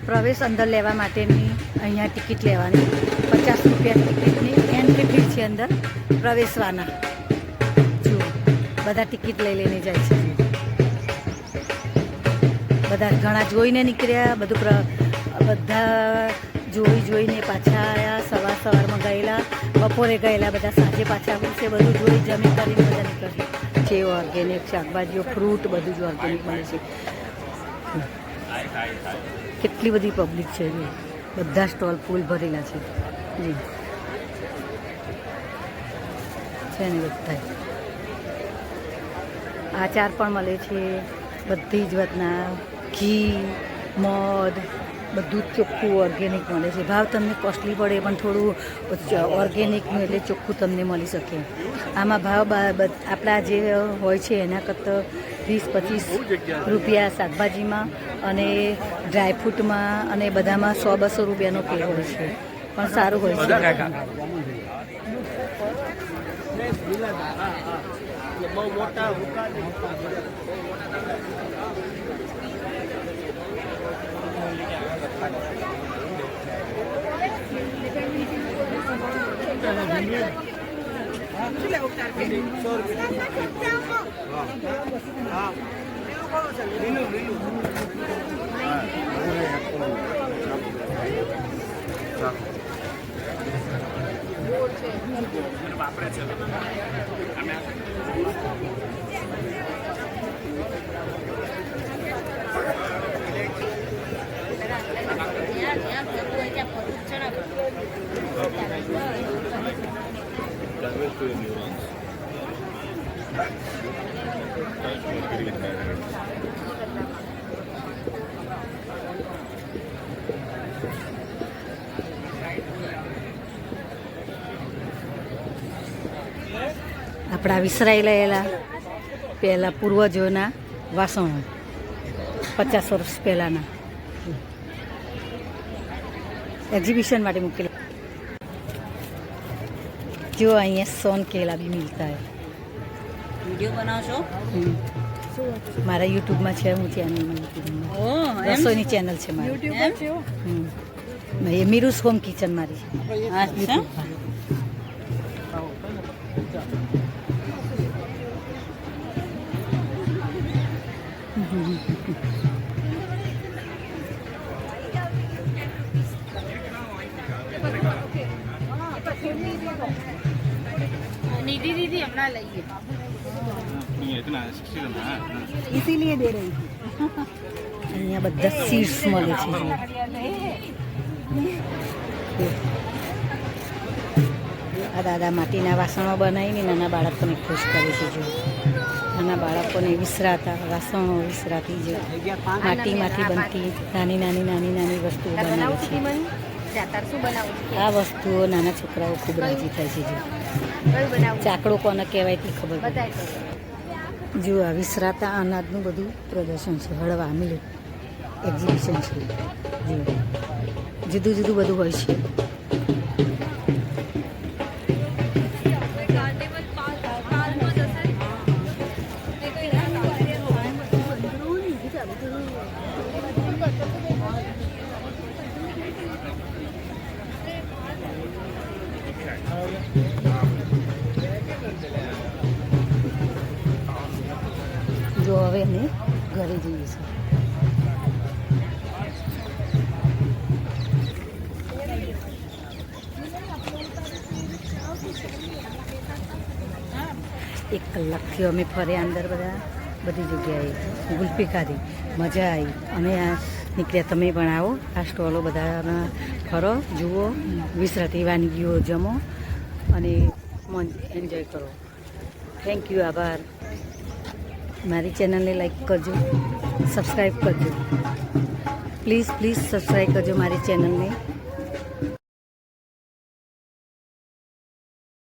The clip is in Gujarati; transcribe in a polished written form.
પ્રવેશ અંદર લેવા માટેની અહીંયા ટિકિટ લેવાની 50 રૂપિયા ટિકિટની એન્ટ્રી ફી છે અંદર પ્રવેશવાના. જુઓ બધા ટિકિટ લઈ લઈને જાય છે. બધા ઘણા જોઈને નીકળ્યા, બધા જોઈને પાછા આવ્યા. સવારમાં ગયેલા, બપોરે ગયેલા, બધા સાંજે પાછા આવશે. બધું જોઈ જમી કરીને બધા નીકળશે. છે ઓર્ગેનિક શાકભાજીઓ, ફ્રૂટ બધું જ ઓર્ગેનિક મળે છે. કેટલી બધી પબ્લિક છે, બધા સ્ટોલ ફૂલ ભરેલા છે જી છે ને. બધા આચાર પણ મળે છે, બધી જ વાતના ઘી, મધ બધું જ ચોખ્ખું ઓર્ગેનિક મળે છે. ભાવ તમને કોસ્ટલી પડે પણ થોડું ઓર્ગેનિકનું એટલે ચોખ્ખું તમને મળી શકે. આમાં ભાવ આપણા જે હોય છે એના કરતાં 20-25 રૂપિયા શાકભાજીમાં અને ડ્રાયફ્રૂટમાં અને બધામાં 100-200 રૂપિયાનો ફેર હોય છે, પણ સારું હોય છે. આપણા વિસરાઈ રહેલા પહેલાં પૂર્વજોના વાસણો 50 વર્ષ પહેલાંના એક્ઝિબિશન માટે મૂકેલા. જો અહીંયા સોન કેલા બી મિલતા હે. વિડીયો બનાવશો? મારા યુટ્યુબમાં છે, હું ચેનલમાં રસોઈની ચેનલ છે મારી. એ મીરુસ હોમ કિચન મારી. निधि दीदी अपना लाइए, इसीलिए दे रही थी. અહીંયા બધા સીડ્સ મળે છે. આ દાદા માટીના વાસણો બનાવીને નાના બાળકોને ખુશ કરે છે. જો નાના બાળકોને વિસરાતા વાસણો, વિસરાતી જે માટીમાંથી બનતી નાની વસ્તુઓ બનાવે છે. આ વસ્તુઓ નાના છોકરાઓ ખૂબ રાજી થાય છે. જો ચાકડો કોને કહેવાય તે ખબર પડે. જો આ વિસરાતા અનાજનું બધું પ્રદર્શન છે. હળવા મિલ્ક એક્ઝિબિશન છે. જો જુદું બધું હોય છે. જો હવે અમે ઘરે જઈએ છીએ. એક કલાકથી અમે ફર્યા અંદર બધી જગ્યાએ. ગુલ્ફી ખાધી, મજા આવી અને આ નીકળ્યા. તમે પણ આવો, આ સ્ટોલો બધામાં ફરો, જુઓ, વિસરાતી વાનગીઓ જમો અને એન્જોય કરો. થેન્ક યુ, આભાર. મારી ચેનલને લાઈક કરજો, સબસ્ક્રાઈબ કરજો. પ્લીઝ સબસ્ક્રાઈબ કરજો મારી ચેનલને.